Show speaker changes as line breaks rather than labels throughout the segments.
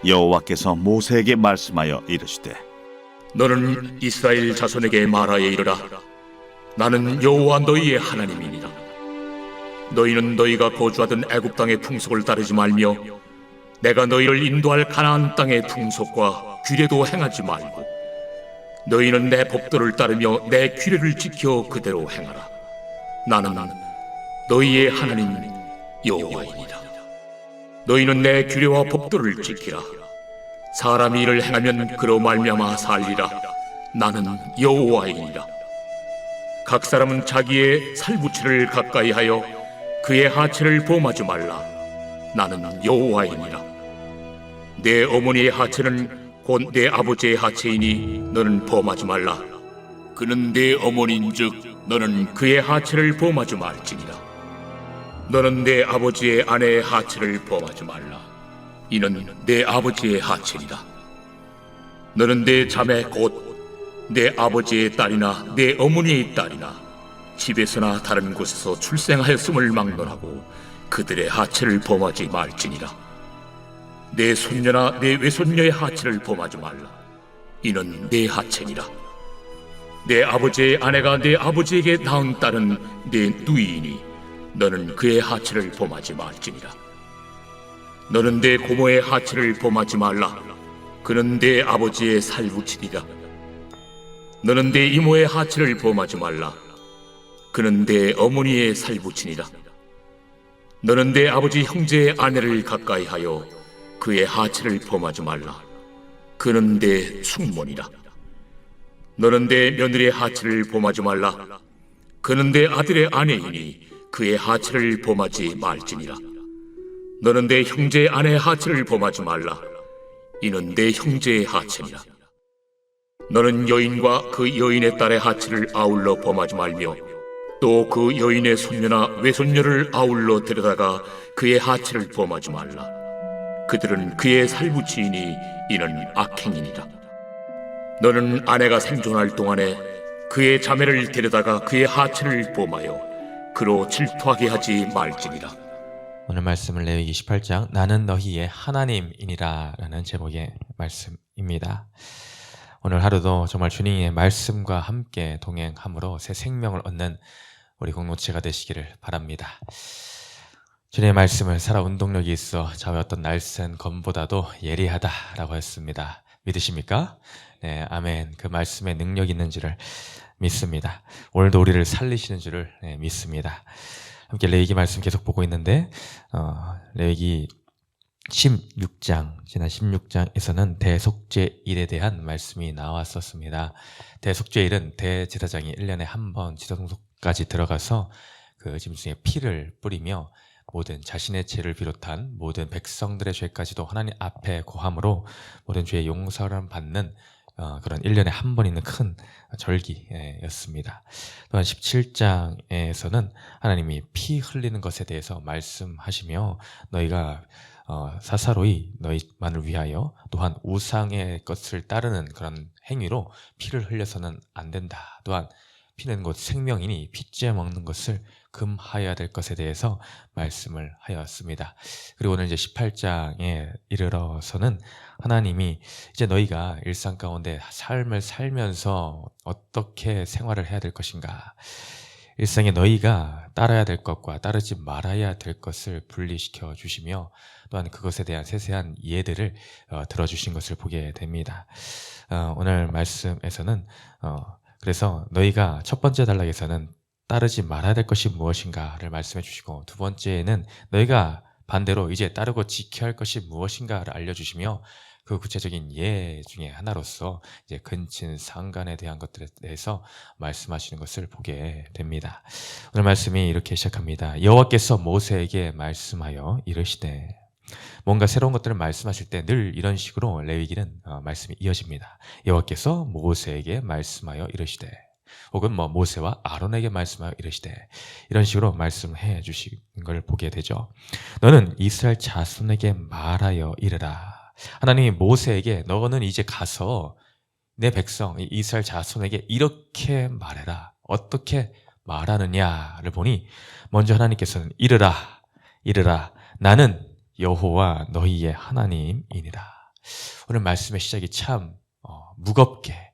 여호와께서 모세에게 말씀하여 이르시되
너는 이스라엘 자손에게 말하여 이르라. 나는 여호와 너희의 하나님이니라. 너희는 너희가 거주하던 애굽 땅의 풍속을 따르지 말며 내가 너희를 인도할 가나안 땅의 풍속과 규례도 행하지 말고 너희는 내 법도를 따르며 내 규례를 지켜 그대로 행하라. 나는 너희의 하나님 여호와이니라. 너희는 내 규례와 법도를 지키라. 사람이 이를 행하면 그로 말미암아 살리라. 나는 여호와이니라. 각 사람은 자기의 살부치를 가까이 하여 그의 하체를 범하지 말라. 나는 여호와이니라. 내 어머니의 하체는 곧 내 아버지의 하체이니 너는 범하지 말라. 그는 내 어머니인즉 너는 그의 하체를 범하지 말지니라. 너는 내 아버지의 아내의 하체를 범하지 말라. 이는 내 아버지의 하체니라. 너는 내 자매 곧 내 아버지의 딸이나 내 어머니의 딸이나 집에서나 다른 곳에서 출생하였음을 막론하고 그들의 하체를 범하지 말지니라. 내 손녀나 내 외손녀의 하체를 범하지 말라. 이는 내 하체니라. 내 아버지의 아내가 내 아버지에게 낳은 딸은 내 누이이니 너는 그의 하체를 범하지 말지니라. 너는 내 고모의 하체를 범하지 말라. 그는 내 아버지의 살부치리라. 너는 내 이모의 하체를 범하지 말라. 그는 내 어머니의 살부치니라. 너는 내 아버지 형제의 아내를 가까이 하여 그의 하체를 범하지 말라. 그는 내 숙모니라. 너는 내 며느리의 하체를 범하지 말라. 그는 내 아들의 아내이니 그의 하체를 범하지 말지니라. 너는 내 형제의 아내의 하체를 범하지 말라. 이는 내 형제의 하체니라. 너는 여인과 그 여인의 딸의 하체를 아울러 범하지 말며 또 그 여인의 손녀나 외손녀를 아울러 데려다가 그의 하체를 범하지 말라. 그들은 그의 살부치이니 이는 악행이니라. 너는 아내가 생존할 동안에 그의 자매를 데려다가 그의 하체를 범하여 그로 질투하게 하지 말지니라.
오늘 말씀은 레위기 18장 나는 너희의 하나님이니라 라는 제목의 말씀입니다. 오늘 하루도 정말 주님의 말씀과 함께 동행함으로 새 생명을 얻는 우리 공동체가 되시기를 바랍니다. 주님의 말씀을 살아 운동력이 있어 좌우의 어떤 날쌘 검보다도 예리하다라고 했습니다. 믿으십니까? 네, 아멘. 그 말씀에 능력이 있는 줄을 믿습니다. 오늘도 우리를 살리시는 줄을 믿습니다. 함께 레위기 말씀 계속 보고 있는데 레위기 16장, 지난 16장에서는 대속죄일에 대한 말씀이 나왔었습니다. 대속죄일은 대제사장이 1년에 한 번 지성소까지 들어가서 그 짐승의 피를 뿌리며 모든 자신의 죄를 비롯한 모든 백성들의 죄까지도 하나님 앞에 고함으로 모든 죄의 용서를 받는 그런 1년에 한 번 있는 큰 절기였습니다. 또한 17장에서는 하나님이 피 흘리는 것에 대해서 말씀하시며 너희가 사사로이 너희만을 위하여 또한 우상의 것을 따르는 그런 행위로 피를 흘려서는 안 된다. 또한 피는 곧 생명이니 피째 먹는 것을 금하여야 될 것에 대해서 말씀을 하였습니다. 그리고 오늘 이제 18장에 이르러서는 하나님이 이제 너희가 일상 가운데 삶을 살면서 어떻게 생활을 해야 될 것인가, 일상에 너희가 따라야 될 것과 따르지 말아야 될 것을 분리시켜 주시며 또한 그것에 대한 세세한 이해들을 들어주신 것을 보게 됩니다. 오늘 말씀에서는 그래서 너희가 첫 번째 단락에서는 따르지 말아야 될 것이 무엇인가를 말씀해 주시고 두 번째에는 너희가 반대로 이제 따르고 지켜야 할 것이 무엇인가를 알려주시며 그 구체적인 예 중에 하나로서 이제 근친 상간에 대한 것들에 대해서 말씀하시는 것을 보게 됩니다. 오늘 말씀이 이렇게 시작합니다. 여호와께서 모세에게 말씀하여 이르시되, 뭔가 새로운 것들을 말씀하실 때 늘 이런 식으로 레위기는 말씀이 이어집니다. 여호와께서 모세에게 말씀하여 이르시되, 혹은 모세와 아론에게 말씀하여 이르시되, 이런 식으로 말씀해 주신 걸 보게 되죠. 너는 이스라엘 자손에게 말하여 이르라. 하나님이 모세에게 너는 이제 가서 내 백성 이스라엘 자손에게 이렇게 말해라. 어떻게 말하느냐를 보니 먼저 하나님께서는 이르라 나는 여호와 너희의 하나님이니라. 오늘 말씀의 시작이 참 무겁게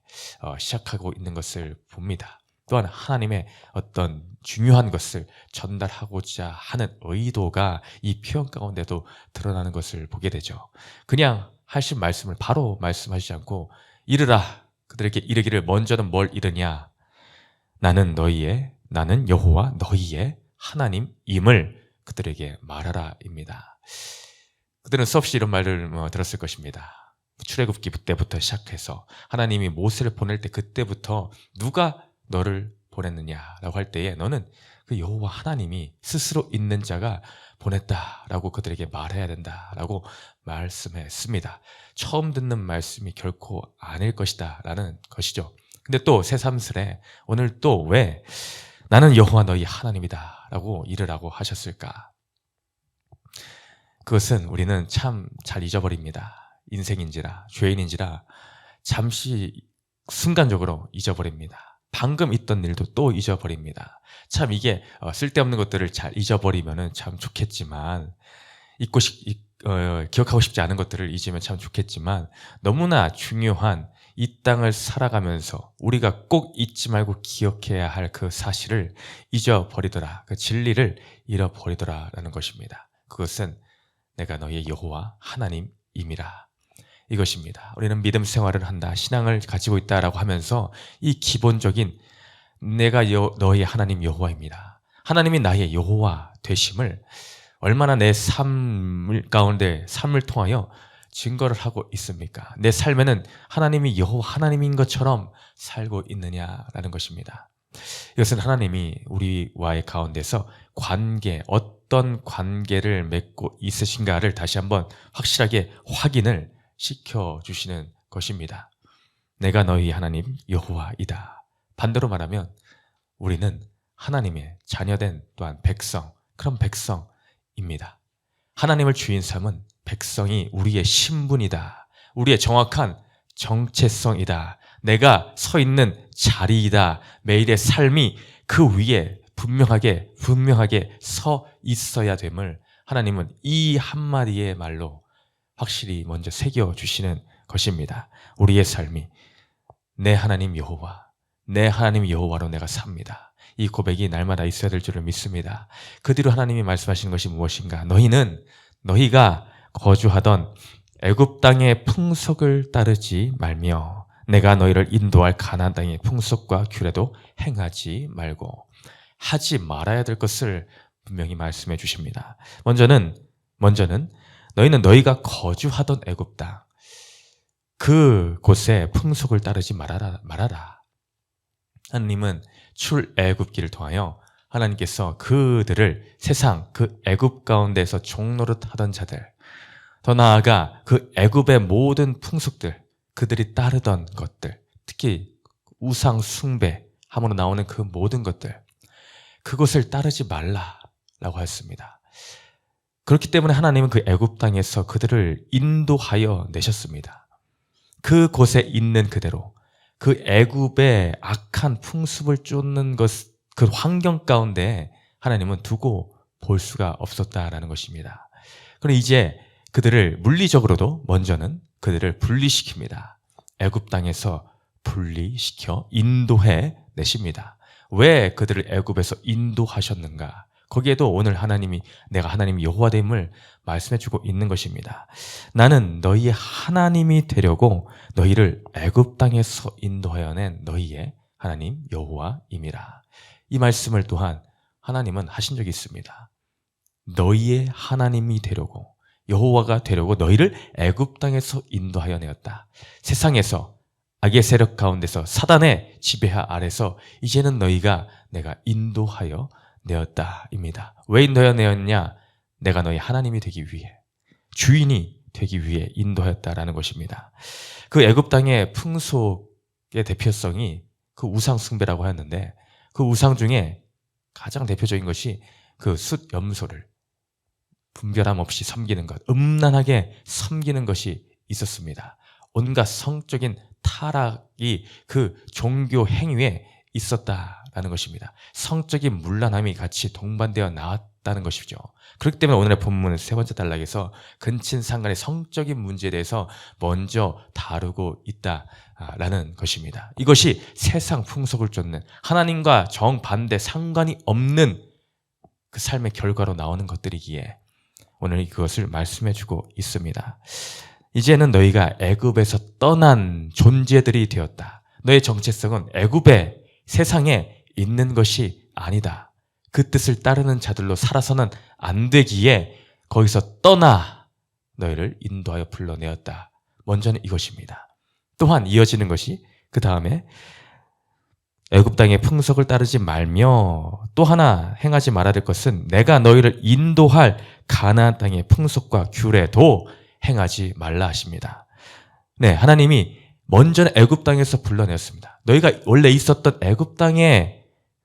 시작하고 있는 것을 봅니다. 또한 하나님의 어떤 중요한 것을 전달하고자 하는 의도가 이 표현 가운데도 드러나는 것을 보게 되죠. 그냥 하신 말씀을 바로 말씀하시지 않고 이르라 그들에게 이르기를 먼저는 뭘 이르냐 나는 여호와 너희의 하나님임을 그들에게 말하라입니다. 그들은 수없이 이런 말을 들었을 것입니다. 출애굽기 때부터 시작해서 하나님이 모세를 보낼 때 그때부터 누가 너를 보냈느냐라고 할 때에 너는 그 여호와 하나님이 스스로 있는 자가 보냈다라고 그들에게 말해야 된다라고 말씀했습니다. 처음 듣는 말씀이 결코 아닐 것이다 라는 것이죠. 근데 또 새삼스레 오늘 또 왜 나는 여호와 너희 하나님이다 라고 이르라고 하셨을까? 그것은 우리는 참 잘 잊어버립니다. 인생인지라 죄인인지라 잠시 순간적으로 잊어버립니다. 방금 있던 일도 또 잊어버립니다. 참 이게 쓸데없는 것들을 잘 잊어버리면 참 좋겠지만 기억하고 싶지 않은 것들을 잊으면 참 좋겠지만 너무나 중요한 이 땅을 살아가면서 우리가 꼭 잊지 말고 기억해야 할 그 사실을 잊어버리더라. 그 진리를 잃어버리더라 라는 것입니다. 그것은 내가 너희의 여호와 하나님임이라. 이것입니다. 우리는 믿음 생활을 한다, 신앙을 가지고 있다라고 하면서 이 기본적인 내가 너희의 하나님 여호와입니다. 하나님이 나의 여호와 되심을 얼마나 내 삶 가운데 삶을 통하여 증거를 하고 있습니까? 내 삶에는 하나님이 여호와 하나님인 것처럼 살고 있느냐라는 것입니다. 이것은 하나님이 우리와의 가운데서 어떤 관계를 맺고 있으신가를 다시 한번 확실하게 확인을 시켜주시는 것입니다. 내가 너희 하나님 여호와이다. 반대로 말하면 우리는 하나님의 자녀된 또한 그런 백성입니다. 하나님을 주인 삼은 백성이 우리의 신분이다. 우리의 정확한 정체성이다. 내가 서 있는 자리이다. 매일의 삶이 그 위에 분명하게 서 있어야 됨을 하나님은 이 한마디의 말로 확실히 먼저 새겨주시는 것입니다. 우리의 삶이 내 하나님 여호와로 내가 삽니다. 이 고백이 날마다 있어야 될 줄을 믿습니다. 그 뒤로 하나님이 말씀하시는 것이 무엇인가? 너희가 거주하던 애굽 땅의 풍속을 따르지 말며 내가 너희를 인도할 가나안 땅의 풍속과 규례도 행하지 말고 하지 말아야 될 것을 분명히 말씀해 주십니다. 먼저는 너희는 너희가 거주하던 애굽 땅 그곳의 풍속을 따르지 말아라. 하나님은 출애굽기를 통하여 하나님께서 그들을 세상 그 애굽 가운데서 종노릇하던 자들, 더 나아가 그 애굽의 모든 풍속들, 그들이 따르던 것들, 특히 우상 숭배함으로 나오는 그 모든 것들, 그것을 따르지 말라라고 하였습니다. 그렇기 때문에 하나님은 그 애굽 땅에서 그들을 인도하여 내셨습니다. 그곳에 있는 그대로 그 애굽의 악한 풍습을 쫓는 그 환경 가운데 하나님은 두고 볼 수가 없었다라는 것입니다. 그럼 이제 그들을 물리적으로도 먼저는 그들을 분리시킵니다. 애굽 땅에서 분리시켜 인도해 내십니다. 왜 그들을 애굽에서 인도하셨는가? 거기에도 오늘 내가 하나님 여호와됨을 말씀해주고 있는 것입니다. 나는 너희의 하나님이 되려고 너희를 애굽 땅에서 인도하여 낸 너희의 하나님 여호와임이라. 이 말씀을 또한 하나님은 하신 적이 있습니다. 너희의 하나님이 되려고 여호와가 되려고 너희를 애굽 땅에서 인도하여 내었다. 세상에서 악의 세력 가운데서 사단의 지배하 아래서 이제는 내가 인도하여 내었다입니다. 왜 인도하여 내었냐? 내가 너희 하나님이 되기 위해, 주인이 되기 위해 인도하였다라는 것입니다. 그 애굽 땅의 풍속의 대표성이 그 우상 숭배라고 하였는데 그 우상 중에 가장 대표적인 것이 그 숫 염소를 분별함 없이 섬기는 것, 음란하게 섬기는 것이 있었습니다. 온갖 성적인 타락이 그 종교 행위에 있었다라는 것입니다. 성적인 문란함이 같이 동반되어 되었다는 것이죠. 그렇기 때문에 오늘의 본문의 세 번째 단락에서 근친상간의 성적인 문제에 대해서 먼저 다루고 있다라는 것입니다. 이것이 세상 풍속을 쫓는 하나님과 정반대 상관이 없는 그 삶의 결과로 나오는 것들이기에 오늘 그것을 말씀해주고 있습니다. 이제는 너희가 애굽에서 떠난 존재들이 되었다. 너의 정체성은 애굽의 세상에 있는 것이 아니다. 그 뜻을 따르는 자들로 살아서는 안 되기에 거기서 떠나 너희를 인도하여 불러내었다. 먼저는 이것입니다. 또한 이어지는 것이 그 다음에 애굽 땅의 풍속을 따르지 말며 또 하나 행하지 말아야 될 것은 내가 너희를 인도할 가나안 땅의 풍속과 규례도 행하지 말라 하십니다. 네, 하나님이 먼저는 애굽 땅에서 불러내었습니다. 너희가 원래 있었던 애굽 땅의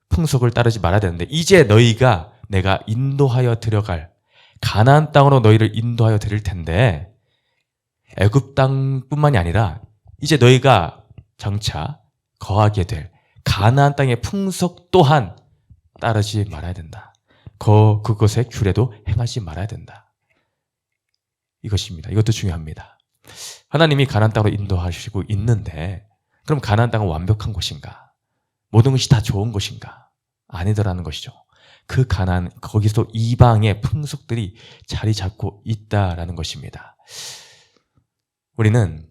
풍속을 따르지 말아야 되는데 이제 너희가 내가 인도하여 들어갈 가나안 땅으로 너희를 인도하여 드릴 텐데 애굽 땅뿐만이 아니라 이제 너희가 장차 거하게 될 가나안 땅의 풍속 또한 따르지 말아야 된다. 그것의 규례도 행하지 말아야 된다. 이것입니다. 이것도 중요합니다. 하나님이 가나안 땅으로 인도하시고 있는데 그럼 가나안 땅은 완벽한 곳인가? 모든 것이 다 좋은 곳인가? 아니더라는 것이죠. 그 가나안, 거기서 이방의 풍속들이 자리 잡고 있다라는 것입니다. 우리는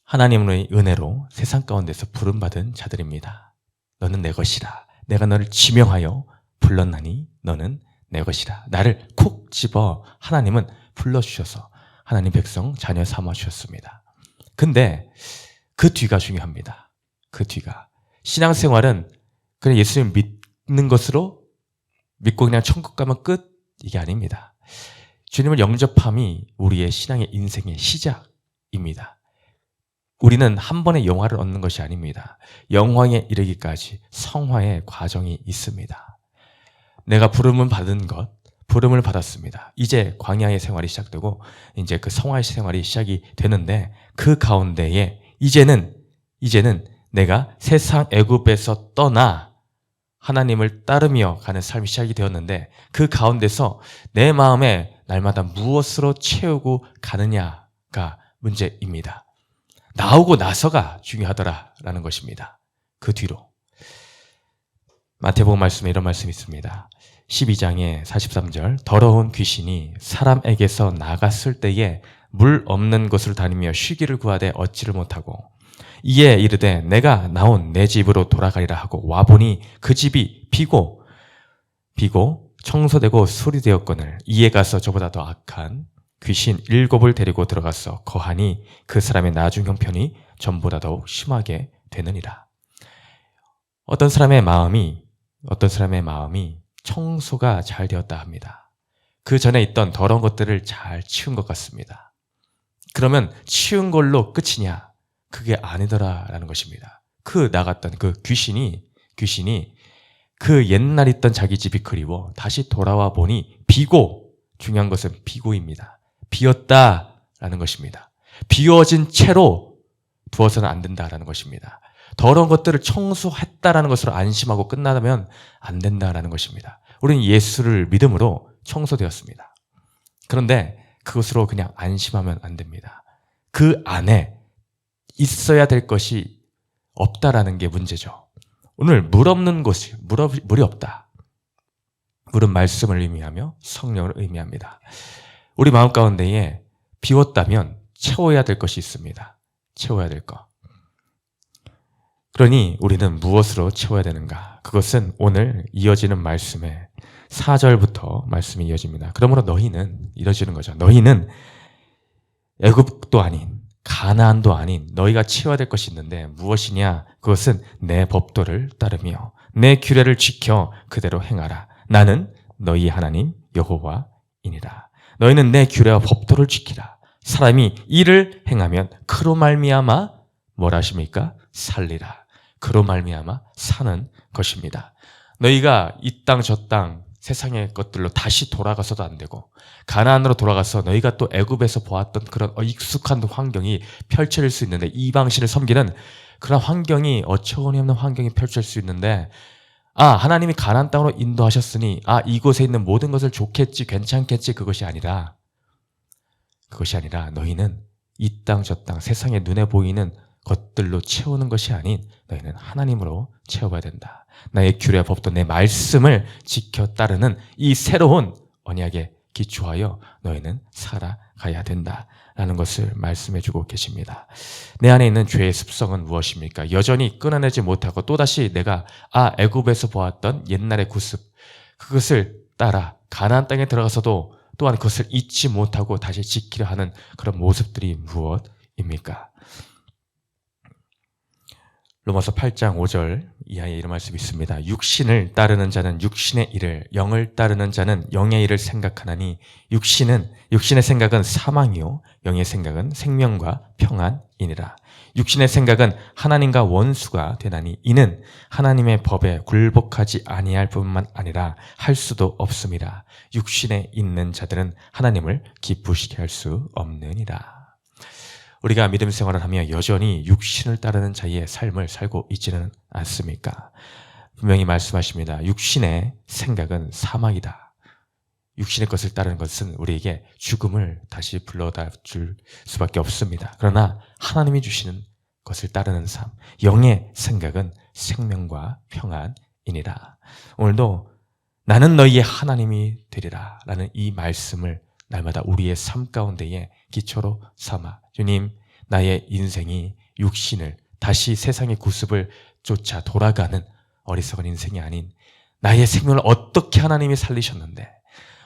하나님의 은혜로 세상 가운데서 부름받은 자들입니다. 너는 내 것이라. 내가 너를 지명하여 불렀나니 너는 내 것이라. 나를 콕 집어 하나님은 불러주셔서 하나님 백성 자녀 삼아주셨습니다. 근데 그 뒤가 중요합니다. 그 뒤가. 신앙생활은 그냥 예수님 믿는 것으로 믿고 그냥 천국 가면 끝? 이게 아닙니다. 주님을 영접함이 우리의 신앙의 인생의 시작입니다. 우리는 한 번에 영화를 얻는 것이 아닙니다. 영광에 이르기까지 성화의 과정이 있습니다. 내가 부름을 받은 것, 부름을 받았습니다. 이제 광야의 생활이 시작되고 이제 그 성화의 생활이 시작이 되는데 그 가운데에 이제는 내가 세상 애굽에서 떠나 하나님을 따르며 가는 삶이 시작이 되었는데 그 가운데서 내 마음에 날마다 무엇으로 채우고 가느냐가 문제입니다. 나오고 나서가 중요하더라라는 것입니다. 그 뒤로. 마태복음 말씀에 이런 말씀이 있습니다. 12장에 43절 더러운 귀신이 사람에게서 나갔을 때에 물 없는 곳을 다니며 쉬기를 구하되 얻지를 못하고 이에 이르되 내가 나온 내 집으로 돌아가리라 하고 와보니 그 집이 비고 청소되고 수리되었거늘 이에 가서 저보다 더 악한 귀신 7을 데리고 들어가서 거하니 그 사람의 나중 형편이 전보다 더욱 심하게 되느니라. 어떤 사람의 마음이 청소가 잘 되었다 합니다. 그 전에 있던 더러운 것들을 잘 치운 것 같습니다. 그러면 치운 걸로 끝이냐? 그게 아니더라라는 것입니다. 그 나갔던 그 귀신이 그 옛날 있던 자기 집이 그리워 다시 돌아와 보니 비고, 중요한 것은 비고입니다. 비었다라는 것입니다. 비워진 채로 두어서는 안 된다라는 것입니다. 더러운 것들을 청소했다라는 것으로 안심하고 끝나면 안 된다라는 것입니다. 우리는 예수를 믿음으로 청소되었습니다. 그런데 그것으로 그냥 안심하면 안 됩니다. 그 안에 있어야 될 것이 없다라는 게 문제죠. 오늘 물 없는 곳이 물이 없다. 물은 말씀을 의미하며 성령을 의미합니다. 우리 마음 가운데에 비웠다면 채워야 될 것이 있습니다. 채워야 될 것. 그러니 우리는 무엇으로 채워야 되는가? 그것은 오늘 이어지는 말씀에 4절부터 말씀이 이어집니다. 그러므로 너희는 이뤄지는 거죠. 너희는 애굽도 아닌 가나안도 아닌 너희가 채워야 될 것이 있는데 무엇이냐? 그것은 내 법도를 따르며 내 규례를 지켜 그대로 행하라. 나는 너희 하나님 여호와이니라. 너희는 내 규례와 법도를 지키라. 사람이 이를 행하면 그로 말미암아 뭘 하십니까? 살리라. 그로 말미암아 사는 것입니다. 너희가 이 땅 저 땅 세상의 것들로 다시 돌아가서도 안 되고 가나안으로 돌아가서 너희가 또 애굽에서 보았던 그런 익숙한 환경이 펼쳐질 수 있는데 이방신을 섬기는 그런 환경이 어처구니 없는 환경이 펼쳐질 수 있는데 하나님이 가나안 땅으로 인도하셨으니 이곳에 있는 모든 것을 좋겠지, 괜찮겠지, 그것이 아니라 너희는 이 땅 저 땅 세상에 눈에 보이는 것들로 채우는 것이 아닌 너희는 하나님으로 채워봐야 된다. 나의 규례와 법도 내 말씀을 지켜 따르는 이 새로운 언약에 기초하여 너희는 살아가야 된다라는 것을 말씀해주고 계십니다. 내 안에 있는 죄의 습성은 무엇입니까? 여전히 끊어내지 못하고 또다시 내가 애굽에서 보았던 옛날의 구습, 그것을 따라 가나안 땅에 들어가서도 또한 그것을 잊지 못하고 다시 지키려 하는 그런 모습들이 무엇입니까? 로마서 8장 5절 이하에 이런 말씀이 있습니다. 육신을 따르는 자는 육신의 일을, 영을 따르는 자는 영의 일을 생각하나니 육신의 생각은 사망이요 영의 생각은 생명과 평안이니라. 육신의 생각은 하나님과 원수가 되나니 이는 하나님의 법에 굴복하지 아니할 뿐만 아니라 할 수도 없음이라. 육신에 있는 자들은 하나님을 기쁘시게 할 수 없느니라. 우리가 믿음 생활을 하며 여전히 육신을 따르는 자의 삶을 살고 있지는 않습니까? 분명히 말씀하십니다. 육신의 생각은 사망이다. 육신의 것을 따르는 것은 우리에게 죽음을 다시 불러다 줄 수밖에 없습니다. 그러나 하나님이 주시는 것을 따르는 삶, 영의 생각은 생명과 평안이니라. 오늘도 나는 너희의 하나님이 되리라 라는 이 말씀을 날마다 우리의 삶 가운데에 기초로 삼아 주님, 나의 인생이 육신을 다시 세상의 구습을 쫓아 돌아가는 어리석은 인생이 아닌 나의 생명을 어떻게 하나님이 살리셨는데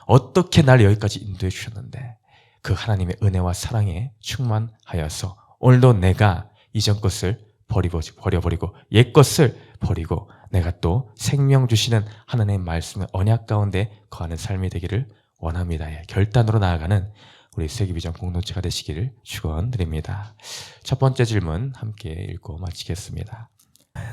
어떻게 날 여기까지 인도해 주셨는데 그 하나님의 은혜와 사랑에 충만하여서 오늘도 내가 이전 것을 버려버리고 옛 것을 버리고 내가 또 생명 주시는 하나님의 말씀의 언약 가운데 거하는 삶이 되기를 원합니다. 결단으로 나아가는 우리 세계비전 공동체가 되시기를 축원드립니다. 첫 번째 질문 함께 읽고 마치겠습니다.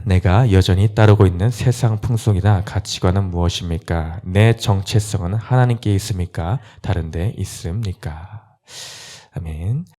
내가 여전히 따르고 있는 세상 풍속이나 가치관은 무엇입니까? 내 정체성은 하나님께 있습니까? 다른 데 있습니까? 아멘.